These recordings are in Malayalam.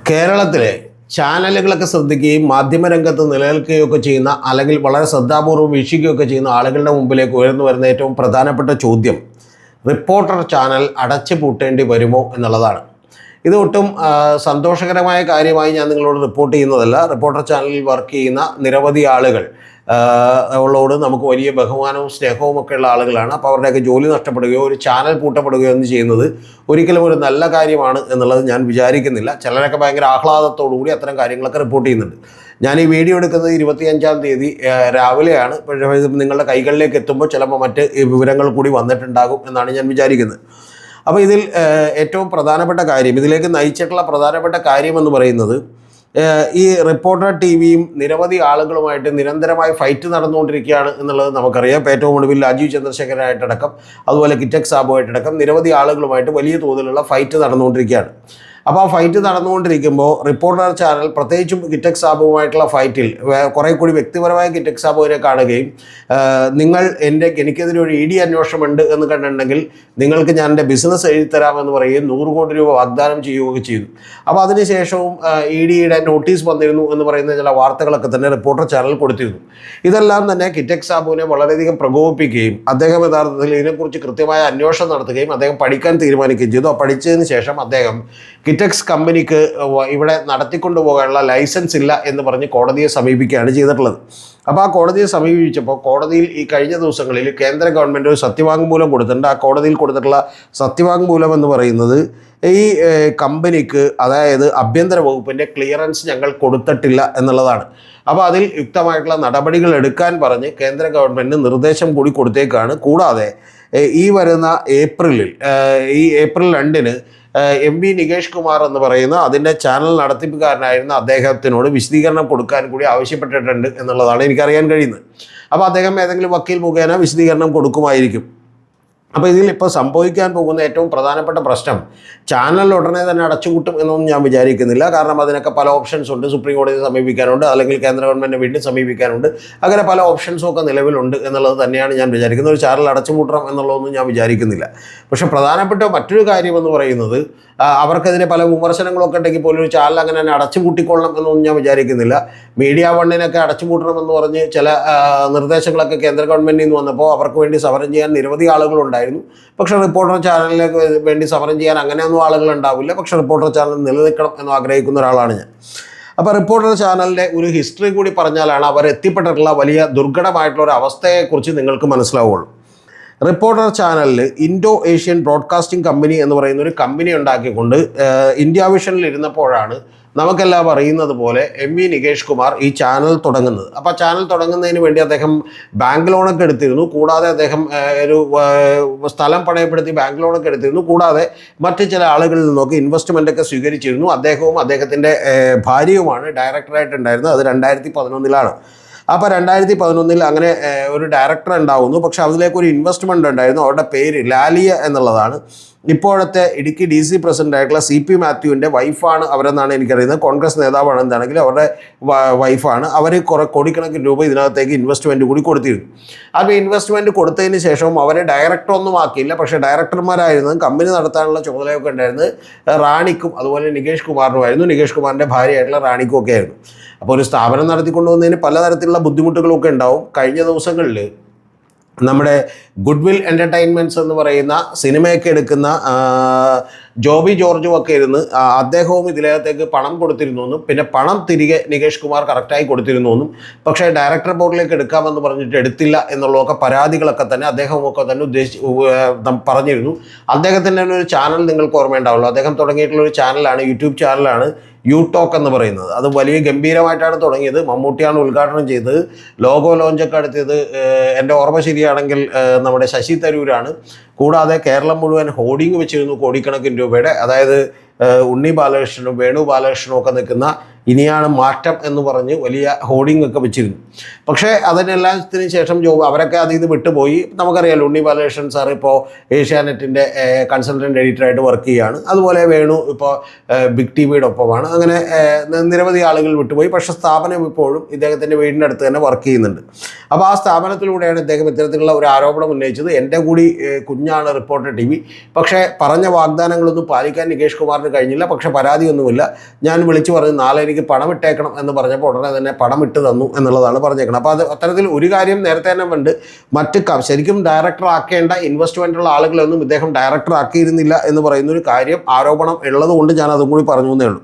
കേരളത്തിലെ ചാനലുകളൊക്കെ ശ്രദ്ധിക്കുകയും മാധ്യമരംഗത്ത് നിലനിൽക്കുകയൊക്കെ ചെയ്യുന്ന അല്ലെങ്കിൽ വളരെ ശ്രദ്ധാപൂർവ്വം വീക്ഷിക്കുകയൊക്കെ ചെയ്യുന്ന ആളുകളുടെ മുമ്പിലേക്ക് ഉയർന്നു വരുന്ന ഏറ്റവും പ്രധാനപ്പെട്ട ചോദ്യം റിപ്പോർട്ടർ ചാനൽ അടച്ചു പൂട്ടേണ്ടി വരുമോ എന്നുള്ളതാണ്. ഇത് ഒട്ടും സന്തോഷകരമായ കാര്യമായി ഞാൻ നിങ്ങളോട് റിപ്പോർട്ട് ചെയ്യുന്നതല്ല. റിപ്പോർട്ടർ ചാനലിൽ വർക്ക് ചെയ്യുന്ന നിരവധി ആളുകൾ ഉള്ളോട് നമുക്ക് വലിയ ബഹുമാനവും സ്നേഹവും ഒക്കെ ഉള്ള ആളുകളാണ്. അപ്പോൾ അവരുടെയൊക്കെ ജോലി നഷ്ടപ്പെടുകയോ ഒരു ചാനൽ പൂട്ടപ്പെടുകയോ എന്ന് ചെയ്യുന്നത് ഒരിക്കലും ഒരു നല്ല കാര്യമാണ് എന്നുള്ളത് ഞാൻ വിചാരിക്കുന്നില്ല. ചിലരൊക്കെ ഭയങ്കര ആഹ്ലാദത്തോടുകൂടി അത്തരം കാര്യങ്ങളൊക്കെ റിപ്പോർട്ട് ചെയ്യുന്നുണ്ട്. ഞാൻ ഈ വീഡിയോ എടുക്കുന്നത് 25-ാം തീയതി രാവിലെയാണ്. പക്ഷേ നിങ്ങളുടെ കൈകളിലേക്ക് എത്തുമ്പോൾ ചിലപ്പോൾ മറ്റ് വിവരങ്ങൾ കൂടി വന്നിട്ടുണ്ടാകും എന്നാണ് ഞാൻ വിചാരിക്കുന്നത്. അപ്പോൾ ഇതിൽ ഏറ്റവും പ്രധാനപ്പെട്ട കാര്യം, ഇതിലേക്ക് നയിച്ചിട്ടുള്ള പ്രധാനപ്പെട്ട കാര്യമെന്ന് പറയുന്നത്, ഈ റിപ്പോർട്ടർ ടി വിയും നിരവധി ആളുകളുമായിട്ട് നിരന്തരമായി ഫൈറ്റ് നടന്നുകൊണ്ടിരിക്കുകയാണ് എന്നുള്ളത് നമുക്കറിയാം. ഏറ്റവും ഒടുവിൽ രാജീവ് ചന്ദ്രശേഖരനായിട്ടടക്കം അതുപോലെ കിറ്റക് സാബുവായിട്ടടക്കം നിരവധി ആളുകളുമായിട്ട് വലിയ തോതിലുള്ള ഫൈറ്റ് നടന്നുകൊണ്ടിരിക്കുകയാണ്. അപ്പോൾ ആ ഫൈറ്റ് നടന്നുകൊണ്ടിരിക്കുമ്പോൾ റിപ്പോർട്ടർ ചാനൽ പ്രത്യേകിച്ചും കിറ്റക് സാബുവുമായിട്ടുള്ള ഫൈറ്റിൽ കുറേ കൂടി വ്യക്തിപരമായ കിറ്റക് സാബുവിനെ കാണുകയും എനിക്കെതിരെ ഒരു ED അന്വേഷണമുണ്ട് എന്ന് കണ്ടിട്ടുണ്ടെങ്കിൽ നിങ്ങൾക്ക് ഞാൻ എൻ്റെ ബിസിനസ് എഴുതിത്തരാമെന്ന് പറയുകയും 100 കോടി രൂപ വാഗ്ദാനം ചെയ്യുകയൊക്കെ ചെയ്തു. അപ്പോൾ അതിനുശേഷവും EDയുടെ നോട്ടീസ് വന്നിരുന്നു എന്ന് പറയുന്ന ചില വാർത്തകളൊക്കെ തന്നെ റിപ്പോർട്ടർ ചാനൽ കൊടുത്തിരുന്നു. ഇതെല്ലാം തന്നെ കിറ്റക് സാബുവിനെ വളരെയധികം പ്രകോപിപ്പിക്കുകയും അദ്ദേഹം യഥാർത്ഥത്തിൽ ഇതിനെക്കുറിച്ച് കൃത്യമായ അന്വേഷണം നടത്തുകയും അദ്ദേഹം പഠിക്കാൻ തീരുമാനിക്കുകയും ചെയ്തു. ആ പഠിച്ചതിന് ശേഷം അദ്ദേഹം കിറ്റക്സ് കമ്പനിക്ക് ഇവിടെ നടത്തിക്കൊണ്ടുപോകാനുള്ള ലൈസൻസ് ഇല്ല എന്ന് പറഞ്ഞ് കോടതിയെ സമീപിക്കുകയാണ് ചെയ്തിട്ടുള്ളത്. അപ്പോൾ ആ കോടതിയെ സമീപിച്ചപ്പോൾ കോടതിയിൽ ഈ കഴിഞ്ഞ ദിവസങ്ങളിൽ കേന്ദ്ര ഗവൺമെൻറ് ഒരു സത്യവാങ്മൂലം കൊടുത്തിട്ടുണ്ട്. ആ കോടതിയിൽ കൊടുത്തിട്ടുള്ള സത്യവാങ്മൂലം എന്ന് പറയുന്നത് ഈ കമ്പനിക്ക്, അതായത് ആഭ്യന്തര വകുപ്പിൻ്റെ ക്ലിയറൻസ് ഞങ്ങൾ കൊടുത്തിട്ടില്ല എന്നുള്ളതാണ്. അപ്പോൾ അതിൽ യുക്തമായിട്ടുള്ള നടപടികൾ എടുക്കാൻ പറഞ്ഞ് കേന്ദ്ര ഗവൺമെൻറ് നിർദ്ദേശം കൂടി കൊടുത്തേക്കാണ്. കൂടാതെ ഈ വരുന്ന ഏപ്രിൽ 2-ന് MV നികേഷ് കുമാർ എന്ന് പറയുന്ന അതിൻ്റെ ചാനൽ നടത്തിപ്പുകാരനായിരുന്ന അദ്ദേഹത്തിനോട് വിശദീകരണം കൊടുക്കാൻ കൂടി ആവശ്യപ്പെട്ടിട്ടുണ്ട് എന്നുള്ളതാണ് എനിക്കറിയാൻ കഴിയുന്നത്. അപ്പോൾ അദ്ദേഹം ഏതെങ്കിലും വക്കീൽ മുഖേന വിശദീകരണം കൊടുക്കുമായിരിക്കും. അപ്പോൾ ഇതിൽ ഇപ്പോൾ സംഭവിക്കാൻ പോകുന്ന ഏറ്റവും പ്രധാനപ്പെട്ട പ്രശ്നം, ചാനൽ ഉടനെ തന്നെ അടച്ചുപൂട്ടും എന്നൊന്നും ഞാൻ വിചാരിക്കുന്നില്ല. കാരണം അതിനൊക്കെ പല ഓപ്ഷൻസ് ഉണ്ട്. സുപ്രീം കോടതിയെ സമീപിക്കാനുണ്ട്, അല്ലെങ്കിൽ കേന്ദ്ര ഗവൺമെൻറ്റിനെ വീണ്ടും സമീപിക്കാനുണ്ട്. അങ്ങനെ പല ഓപ്ഷൻസും ഒക്കെ നിലവിലുണ്ട് എന്നുള്ളത് തന്നെയാണ് ഞാൻ വിചാരിക്കുന്നത്. ഒരു ചാനൽ അടച്ചുപൂട്ടണം എന്നുള്ളതൊന്നും ഞാൻ വിചാരിക്കുന്നില്ല. പക്ഷേ പ്രധാനപ്പെട്ട മറ്റൊരു കാര്യമെന്ന് പറയുന്നത്, അവർക്കെതിരെ പല വിമർശനങ്ങളൊക്കെ ഉണ്ടെങ്കിൽ പോലും ഒരു ചാനൽ അങ്ങനെ തന്നെ അടച്ചുപൂട്ടിക്കൊള്ളണം എന്നൊന്നും ഞാൻ വിചാരിക്കുന്നില്ല. മീഡിയ വണ്ണിനൊക്കെ അടച്ചുപൂട്ടണമെന്ന് പറഞ്ഞ് ചില നിർദ്ദേശങ്ങളൊക്കെ കേന്ദ്ര ഗവൺമെൻറ്റിൽ നിന്ന് വന്നപ്പോൾ അവർക്ക് വേണ്ടി സമരം ചെയ്യാൻ നിരവധി ആളുകളുണ്ടായിരുന്നു. പക്ഷേ റിപ്പോർട്ടർ ചാനലിലേക്ക് വേണ്ടി സമരം ചെയ്യാൻ അങ്ങനെയൊന്നും ആളുകളുണ്ടാവില്ല. പക്ഷേ റിപ്പോർട്ടർ ചാനൽ നിലനിൽക്കണം എന്ന് ആഗ്രഹിക്കുന്ന ഒരാളാണ് ഞാൻ. അപ്പോൾ റിപ്പോർട്ടർ ചാനലിൻ്റെ ഒരു ഹിസ്റ്ററി കൂടി പറഞ്ഞാലാണ് അവർ എത്തിപ്പെട്ടിട്ടുള്ള വലിയ ദുർഘടമായിട്ടുള്ള ഒരു അവസ്ഥയെക്കുറിച്ച് നിങ്ങൾക്ക് മനസ്സിലാവുള്ളൂ. റിപ്പോർട്ടർ ചാനലിൽ ഇൻഡോ ഏഷ്യൻ ബ്രോഡ്കാസ്റ്റിംഗ് കമ്പനി എന്ന് പറയുന്ന ഒരു കമ്പനി ഉണ്ടാക്കിക്കൊണ്ട് ഇന്ത്യ വിഷനിൽ ഇരുന്നപ്പോഴാണ് നമുക്കെല്ലാം അറിയുന്നത് പോലെ MV നികേഷ് കുമാർ ഈ ചാനൽ തുടങ്ങുന്നത്. അപ്പോൾ ചാനൽ തുടങ്ങുന്നതിന് വേണ്ടി അദ്ദേഹം ബാങ്ക് ലോണൊക്കെ എടുത്തിരുന്നു. കൂടാതെ അദ്ദേഹം ഒരു സ്ഥലം പണയപ്പെടുത്തി ബാങ്ക് ലോണൊക്കെ എടുത്തിരുന്നു. കൂടാതെ മറ്റ് ചില ആളുകളിൽ നിന്നൊക്കെ ഇൻവെസ്റ്റ്മെൻറ്റൊക്കെ സ്വീകരിച്ചിരുന്നു. അദ്ദേഹവും അദ്ദേഹത്തിൻ്റെ ഭാര്യയുമാണ് ഡയറക്ടറായിട്ടുണ്ടായിരുന്നത്. അത് 2011-ലാണ്. അപ്പോൾ 2011 അങ്ങനെ ഒരു ഡയറക്ടർ ഉണ്ടാവുന്നു. പക്ഷെ അതിലേക്കൊരു ഇൻവെസ്റ്റ്മെൻ്റ് ഉണ്ടായിരുന്നു. അവരുടെ പേര് ലാലിയ എന്നുള്ളതാണ്. ഇപ്പോഴത്തെ ഇടുക്കി DC പ്രസിഡൻ്റ് ആയിട്ടുള്ള CP മാത്യുവിൻ്റെ വൈഫാണ് അവരെന്നാണ് എനിക്കറിയുന്നത്. കോൺഗ്രസ് നേതാവാണ്. എന്താണെങ്കിലും അവരുടെ വൈഫാണ്. അവർ കുറേ കോടിക്കണക്കിന് രൂപ ഇതിനകത്തേക്ക് ഇൻവെസ്റ്റ്മെൻറ്റ് കൂടി കൊടുത്തിരുന്നു. അപ്പോൾ ഇൻവെസ്റ്റ്മെൻറ്റ് കൊടുത്തതിന് ശേഷവും അവരെ ഡയറക്ടറൊന്നും ആക്കിയില്ല. പക്ഷേ ഡയറക്ടർമാരായിരുന്നതും കമ്പനി നടത്താനുള്ള ചുമതലയൊക്കെ ഉണ്ടായിരുന്നത് റാണിക്കും അതുപോലെ നികേഷ് കുമാറിനുമായിരുന്നു. നികേഷ് കുമാറിൻ്റെ ഭാര്യയായിട്ടുള്ള റാണിക്കും ഒക്കെ ആയിരുന്നു. അപ്പോൾ ഒരു സ്ഥാപനം നടത്തിക്കൊണ്ടുവന്നതിന് പലതരത്തിലുള്ള ബുദ്ധിമുട്ടുകളൊക്കെ ഉണ്ടാവും. കഴിഞ്ഞ ദിവസങ്ങളിൽ നമ്മുടെ ഗുഡ്വിൽ എൻ്റർടൈൻമെൻറ്റ്സ് എന്ന് പറയുന്ന സിനിമയൊക്കെ എടുക്കുന്ന ജോബി ജോർജും ഒക്കെ ഇരുന്ന് അദ്ദേഹവും ഇതിനകത്തേക്ക് പണം കൊടുത്തിരുന്നു എന്നും പിന്നെ പണം തിരികെ നികേഷ് കുമാർ കറക്റ്റായി കൊടുത്തിരുന്നു എന്നും പക്ഷേ ഡയറക്ടർ ബോർഡിലേക്ക് എടുക്കാമെന്ന് പറഞ്ഞിട്ട് എടുത്തില്ല എന്നുള്ളതൊക്കെ പരാതികളൊക്കെ തന്നെ അദ്ദേഹമൊക്കെ തന്നെ പറഞ്ഞിരുന്നു. അദ്ദേഹത്തിൻ്റെ ഒരു ചാനൽ നിങ്ങൾക്ക് ഓർമ്മയുണ്ടാവുള്ളൂ. അദ്ദേഹം തുടങ്ങിയിട്ടുള്ളൊരു ചാനലാണ്, യൂട്യൂബ് ചാനലാണ് യൂടോക്ക് എന്ന് പറയുന്നത്. അത് വലിയ ഗംഭീരമായിട്ടാണ് തുടങ്ങിയത്. മമ്മൂട്ടിയാണ് ഉദ്ഘാടനം ചെയ്തത്. ലോഗോ ലോഞ്ചൊക്കെ നടത്തിയത് എൻ്റെ ഓർമ്മ ശരിയാണെങ്കിൽ നമ്മുടെ ശശി തരൂരാണ്. കൂടാതെ കേരളം മുഴുവൻ ഹോർഡിംഗ് വെച്ചിരുന്നു കോടിക്കണക്കിന് രൂപയുടെ. അതായത് ഉണ്ണി ബാലകൃഷ്ണനും വേണു ബാലകൃഷ്ണനും ഒക്കെ നിൽക്കുന്ന ഇനിയാണ് മാറ്റം എന്ന് പറഞ്ഞ് വലിയ ഹോർഡിംഗ് ഒക്കെ വെച്ചിരുന്നു. പക്ഷേ അതിനെല്ലാത്തിനും ശേഷം അവരൊക്കെ അതിൽ നിന്ന് വിട്ടുപോയി. നമുക്കറിയാലോ, ഉണ്ണി ബാലകൃഷ്ണൻ സാർ ഇപ്പോൾ ഏഷ്യാനെറ്റിൻ്റെ കൺസൾട്ടൻ്റ് എഡിറ്ററായിട്ട് വർക്ക് ചെയ്യുകയാണ്. അതുപോലെ വേണു ഇപ്പോൾ ബിഗ് ടി വിയുടെ ഒപ്പമാണ്. അങ്ങനെ നിരവധി ആളുകൾ വിട്ടുപോയി. പക്ഷേ സ്ഥാപനം ഇപ്പോഴും ഇദ്ദേഹത്തിൻ്റെ വീടിൻ്റെ അടുത്ത് തന്നെ വർക്ക് ചെയ്യുന്നുണ്ട്. അപ്പോൾ ആ സ്ഥാപനത്തിലൂടെയാണ് ഇദ്ദേഹം ഇത്തരത്തിലുള്ള ഒരു ആരോപണം ഉന്നയിച്ചത്. എൻ്റെ കൂടി കുഞ്ഞാണ് റിപ്പോർട്ടർ ടി വി. പക്ഷേ പറഞ്ഞ വാഗ്ദാനങ്ങളൊന്നും പാലിക്കാൻ നികേഷ് കുമാറിന് കഴിഞ്ഞില്ല. പക്ഷേ പരാതിയൊന്നുമില്ല. ഞാൻ വിളിച്ചു പറഞ്ഞു, നാളെ എനിക്ക് പണം ഇട്ടേക്കണം എന്ന് പറഞ്ഞപ്പോൾ ഉടനെ തന്നെ പണം ഇട്ട് തന്നു എന്നുള്ളതാണ് പറഞ്ഞേക്കണം. അപ്പോൾ അത് അത്തരത്തിൽ ഒരു കാര്യം നേരത്തെ തന്നെ ഉണ്ട്. മറ്റ് ശരിക്കും ഡയറക്ടർ ആക്കേണ്ട ഇൻവെസ്റ്റ്മെൻറ്റുള്ള ആളുകളൊന്നും ഇദ്ദേഹം ഡയറക്ടർ ആക്കിയിരുന്നില്ല എന്ന് പറയുന്നൊരു കാര്യം ആരോപണം ഉള്ളതുകൊണ്ട് ഞാൻ അതും കൂടി പറഞ്ഞു എന്നേ ഉള്ളൂ.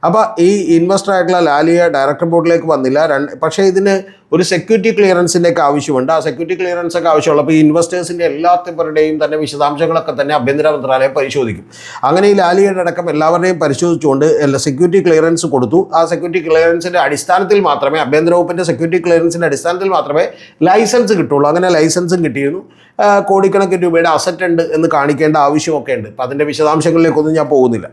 അപ്പോൾ ഈ ഇൻവെസ്റ്ററായിട്ടുള്ള ലാലിയ ഡയറക്ടർ ബോർഡിലേക്ക് വന്നില്ല. പക്ഷേ ഇതിന് ഒരു സെക്യൂരിറ്റി ക്ലിയറൻസിൻ്റെ ഒക്കെ ആവശ്യമുണ്ട്. ആ സെക്യൂരിറ്റി ക്ലിയറൻസ് ഒക്കെ ആവശ്യമുള്ളപ്പോൾ ഈ ഇൻവെസ്റ്റേഴ്സിൻ്റെ എല്ലാവരുടെയും തന്നെ വിശദാംശങ്ങളൊക്കെ തന്നെ ആഭ്യന്തര മന്ത്രാലയം പരിശോധിക്കും. അങ്ങനെ ഈ ലാലിയുടെ അടക്കം എല്ലാവരുടെയും പരിശോധിച്ചുകൊണ്ട് സെക്യൂരിറ്റി ക്ലിയറൻസ് കൊടുത്തു. ആ സെക്യൂരിറ്റി ക്ലിയറൻസിൻ്റെ അടിസ്ഥാനത്തിൽ മാത്രമേ, ആഭ്യന്തര വകുപ്പിൻ്റെ സെക്യൂരിറ്റി ക്ലിയറൻസിൻ്റെ അടിസ്ഥാനത്തിൽ മാത്രമേ ലൈസൻസ് കിട്ടുള്ളൂ. അങ്ങനെ ലൈസൻസും കിട്ടിയിരുന്നു. കോടിക്കണക്കിന് രൂപയുടെ അസറ്റ് ഉണ്ട് എന്ന് കാണിക്കേണ്ട ആവശ്യമൊക്കെ ഉണ്ട്. അപ്പോൾ അതിൻ്റെ വിശദാംശങ്ങളിലേക്കൊന്നും ഞാൻ പോകുന്നില്ല.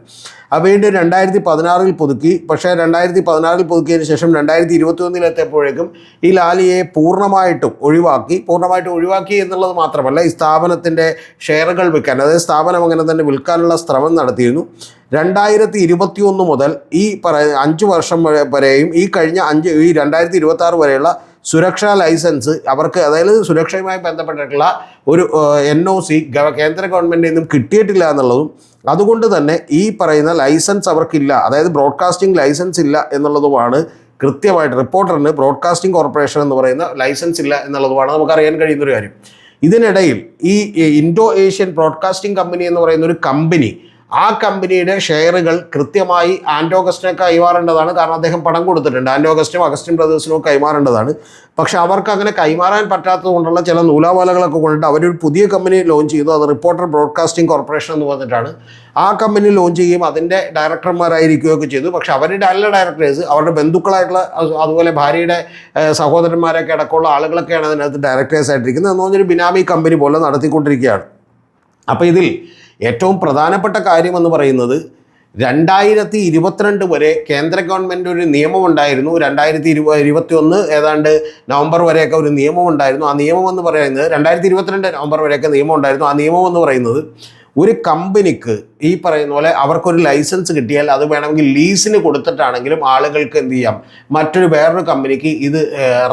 അപ്പോൾ വീണ്ടും 2016 പുതുക്കി. പക്ഷേ 2016 പുതുക്കിയതിന് ശേഷം 2021 ഈ ലാലിയെ പൂർണ്ണമായിട്ടും ഒഴിവാക്കി എന്നുള്ളത് മാത്രമല്ല, ഈ സ്ഥാപനത്തിൻ്റെ ഷെയറുകൾ വിൽക്കാൻ, അതായത് സ്ഥാപനം അങ്ങനെ തന്നെ വിൽക്കാനുള്ള ശ്രമം നടത്തിയിരുന്നു. 2021 മുതൽ ഈ 5 വർഷം വരെയും ഈ കഴിഞ്ഞ 2026 വരെയുള്ള സുരക്ഷാ ലൈസൻസ് അവർക്ക്, അതായത് സുരക്ഷയുമായി ബന്ധപ്പെട്ടിട്ടുള്ള ഒരു NOC കേന്ദ്ര ഗവൺമെൻറ്റിൽ നിന്നും കിട്ടിയിട്ടില്ല എന്നുള്ളതും, അതുകൊണ്ട് തന്നെ ഈ പറയുന്ന ലൈസൻസ് അവർക്കില്ല, അതായത് ബ്രോഡ്കാസ്റ്റിംഗ് ലൈസൻസ് ഇല്ല എന്നുള്ളതുമാണ് കൃത്യമായിട്ട് റിപ്പോർട്ടറിന് ബ്രോഡ്കാസ്റ്റിംഗ് കോർപ്പറേഷൻ എന്ന് പറയുന്ന ലൈസൻസ് ഇല്ല എന്നുള്ളതുമാണ് നമുക്കറിയാൻ കഴിയുന്നൊരു കാര്യം. ഇതിനിടയിൽ ഈ ഇൻഡോ ഏഷ്യൻ ബ്രോഡ്കാസ്റ്റിംഗ് കമ്പനി എന്ന് പറയുന്ന ഒരു കമ്പനി, ആ കമ്പനിയുടെ ഷെയറുകൾ കൃത്യമായി ആൻഡോ അഗസ്റ്റിനെ കൈമാറേണ്ടതാണ്. കാരണം അദ്ദേഹം പണം കൊടുത്തിട്ടുണ്ട്. ആൻഡോ അഗസ്റ്റിനും അഗസ്റ്റിൻ ബ്രദേഴ്സിനും കൈമാറേണ്ടതാണ്. പക്ഷെ അവർക്ക് അങ്ങനെ കൈമാറാൻ പറ്റാത്തത് കൊണ്ടുള്ള ചില നൂലാമാലകളൊക്കെ കൊണ്ടിട്ട് അവരൊരു പുതിയ കമ്പനി ലോഞ്ച് ചെയ്തു. അത് റിപ്പോർട്ടർ ബ്രോഡ്കാസ്റ്റിംഗ് കോർപ്പറേഷൻ എന്ന് പറഞ്ഞിട്ടാണ്. ആ കമ്പനി ലോഞ്ച് ചെയ്യുകയും അതിൻ്റെ ഡയറക്ടർമാരായിരിക്കുകയൊക്കെ ചെയ്തു. പക്ഷെ അവരുടെ അല്ല ഡയറക്ടേഴ്സ്, അവരുടെ ബന്ധുക്കളായിട്ടുള്ള, അതുപോലെ ഭാര്യയുടെ സഹോദരന്മാരൊക്കെ അടക്കമുള്ള ആളുകളൊക്കെയാണ് അതിനകത്ത് ഡയറക്ടേഴ്സ് ആയിട്ടിരിക്കുന്നത്. എന്ന് പറഞ്ഞൊരു ബിനാമി കമ്പനി പോലെ നടത്തിക്കൊണ്ടിരിക്കുകയാണ്. അപ്പോൾ ഇതിൽ ഏറ്റവും പ്രധാനപ്പെട്ട കാര്യമെന്ന് പറയുന്നത് 2022 വരെ കേന്ദ്ര ഗവൺമെൻറ് ഒരു നിയമമുണ്ടായിരുന്നു. 2021 ഏതാണ്ട് നവംബർ വരെയൊക്കെ ഒരു നിയമമുണ്ടായിരുന്നു. ആ നിയമം എന്ന് പറയുന്നത് 2022 നവംബർ വരെയൊക്കെ നിയമം ഉണ്ടായിരുന്നു. ആ നിയമം എന്ന് പറയുന്നത് ഒരു കമ്പനിക്ക് ഈ പറയുന്ന പോലെ അവർക്കൊരു ലൈസൻസ് കിട്ടിയാൽ അത് വേണമെങ്കിൽ ലീസിന് കൊടുത്തിട്ടാണെങ്കിലും ആളുകൾക്ക് എന്ത് ചെയ്യാം, വേറൊരു കമ്പനിക്ക് ഇത്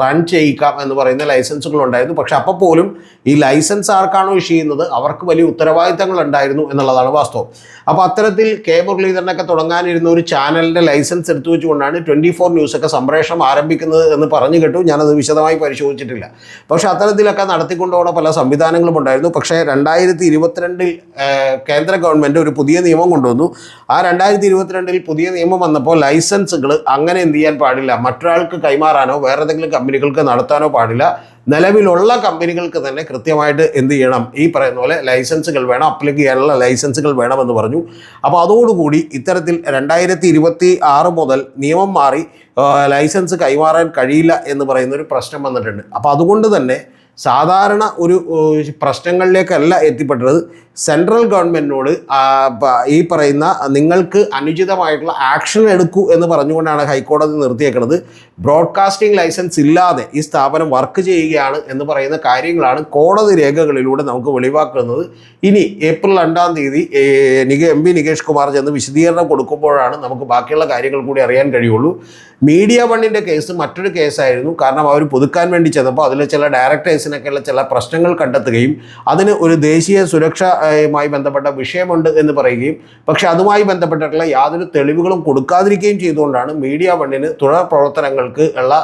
റൺ ചെയ്യിക്കാം എന്ന് പറയുന്ന ലൈസൻസുകളുണ്ടായിരുന്നു. പക്ഷെ അപ്പോൾ പോലും ഈ ലൈസൻസ് ആർക്കാണോ ഇഷ്യൂ ചെയ്യുന്നത് അവർക്ക് വലിയ ഉത്തരവാദിത്തങ്ങൾ ഉണ്ടായിരുന്നു എന്നുള്ളതാണ് വാസ്തവം. അപ്പോൾ അത്തരത്തിൽ കെ മുരളീധരനൊക്കെ തുടങ്ങാനിരുന്ന ഒരു ചാനലിൻ്റെ ലൈസൻസ് എടുത്തു വെച്ചുകൊണ്ടാണ് 24 ന്യൂസൊക്കെ സംപ്രേഷണം ആരംഭിക്കുന്നത് എന്ന് പറഞ്ഞു കേട്ടു. ഞാനത് വിശദമായി പരിശോധിച്ചിട്ടില്ല. പക്ഷേ അത്തരത്തിലൊക്കെ നടത്തിക്കൊണ്ടുപോകുന്ന പല സംവിധാനങ്ങളും ഉണ്ടായിരുന്നു. പക്ഷേ 2022 കേന്ദ്ര ഗവൺമെൻറ് ഒരു പുതിയ നിയമം കൊണ്ടുവന്നു. ആ 2022 പുതിയ നിയമം വന്നപ്പോൾ ലൈസൻസുകൾ അങ്ങനെ എന്ത് ചെയ്യാൻ പാടില്ല, മറ്റൊരാൾക്ക് കൈമാറാനോ വേറെ ഏതെങ്കിലും കമ്പനികൾക്ക് നടത്താനോ പാടില്ല. നിലവിലുള്ള കമ്പനികൾക്ക് തന്നെ കൃത്യമായിട്ട് എന്ത് ചെയ്യണം, ഈ പറയുന്ന പോലെ ലൈസൻസുകൾ വേണം, അപ്ലൈ ചെയ്യാനുള്ള ലൈസൻസുകൾ വേണമെന്ന് പറഞ്ഞു. അപ്പോൾ അതോടുകൂടി ഇത്തരത്തിൽ 2026 മുതൽ നിയമം മാറി ലൈസൻസ് കൈമാറാൻ കഴിയില്ല എന്ന് പറയുന്നൊരു പ്രശ്നം വന്നിട്ടുണ്ട്. അപ്പോൾ അതുകൊണ്ട് തന്നെ സാധാരണ ഒരു പ്രശ്നങ്ങളിലേക്കല്ല എത്തിപ്പെട്ടത്. സെൻട്രൽ ഗവൺമെൻറ്റിനോട് ഈ പറയുന്ന നിങ്ങൾക്ക് അനുചിതമായിട്ടുള്ള ആക്ഷൻ എടുക്കൂ എന്ന് പറഞ്ഞുകൊണ്ടാണ് ഹൈക്കോടതി നിർത്തിയേക്കുന്നത്. ബ്രോഡ്കാസ്റ്റിംഗ് ലൈസൻസ് ഇല്ലാതെ ഈ സ്ഥാപനം വർക്ക് ചെയ്യുകയാണ് എന്ന് പറയുന്ന കാര്യങ്ങളാണ് കോടതി രേഖകളിലൂടെ നമുക്ക് വെളിവാക്കുന്നത്. ഇനി ഏപ്രിൽ 2-ാം തീയതി MP നികേഷ് കുമാർ ചെന്ന് വിശദീകരണം കൊടുക്കുമ്പോഴാണ് നമുക്ക് ബാക്കിയുള്ള കാര്യങ്ങൾ കൂടി അറിയാൻ കഴിയുള്ളൂ. മീഡിയ വണ്ണിൻ്റെ കേസ് മറ്റൊരു കേസായിരുന്നു. കാരണം അവർ പുതുക്കാൻ വേണ്ടി ചെന്നപ്പോൾ അതിൽ ചില ഡയറക്ടേഴ്സിനൊക്കെയുള്ള ചില പ്രശ്നങ്ങൾ കണ്ടെത്തുകയും അതിന് ഒരു ദേശീയ സുരക്ഷയുമായി ബന്ധപ്പെട്ട വിഷയമുണ്ട് എന്ന് പറയുകയും പക്ഷേ അതുമായി ബന്ധപ്പെട്ടിട്ടുള്ള യാതൊരു തെളിവുകളും കൊടുക്കാതിരിക്കുകയും ചെയ്തുകൊണ്ടാണ് മീഡിയ വണ്ണിന് തുടർ പ്രവർത്തനങ്ങൾക്ക് ഉള്ള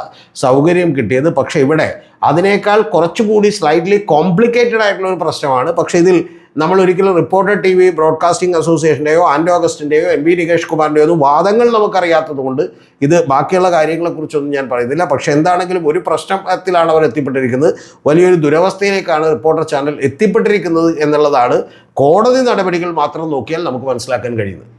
സൗകര്യം കിട്ടിയത്. പക്ഷേ ഇവിടെ അതിനേക്കാൾ കുറച്ചുകൂടി സ്ലൈറ്റ്ലി കോംപ്ലിക്കേറ്റഡ് ആയിട്ടുള്ള ഒരു പ്രശ്നമാണ്. പക്ഷേ ഇതിൽ നമ്മൾ ഒരിക്കലും റിപ്പോർട്ടർ TV ബ്രോഡ്കാസ്റ്റിംഗ് അസോസിയേഷൻ്റെയോ ആൻഡോ അഗസ്റ്റിൻ്റെയോ MP നികേഷ് കുമാറിൻ്റെയോ ഒന്നും വാദങ്ങൾ നമുക്കറിയാത്തത് കൊണ്ട് ഇത് ബാക്കിയുള്ള കാര്യങ്ങളെക്കുറിച്ചൊന്നും ഞാൻ പറയുന്നില്ല. പക്ഷേ എന്താണെങ്കിലും ഒരു പ്രശ്നത്തിലാണ് അവർ എത്തിപ്പെട്ടിരിക്കുന്നത്. വലിയൊരു ദുരവസ്ഥയിലേക്കാണ് റിപ്പോർട്ടർ ചാനൽ എത്തിപ്പെട്ടിരിക്കുന്നത് എന്നുള്ളതാണ് കോടതി നടപടികൾ മാത്രം നോക്കിയാൽ നമുക്ക് മനസ്സിലാക്കാൻ കഴിയുന്നത്.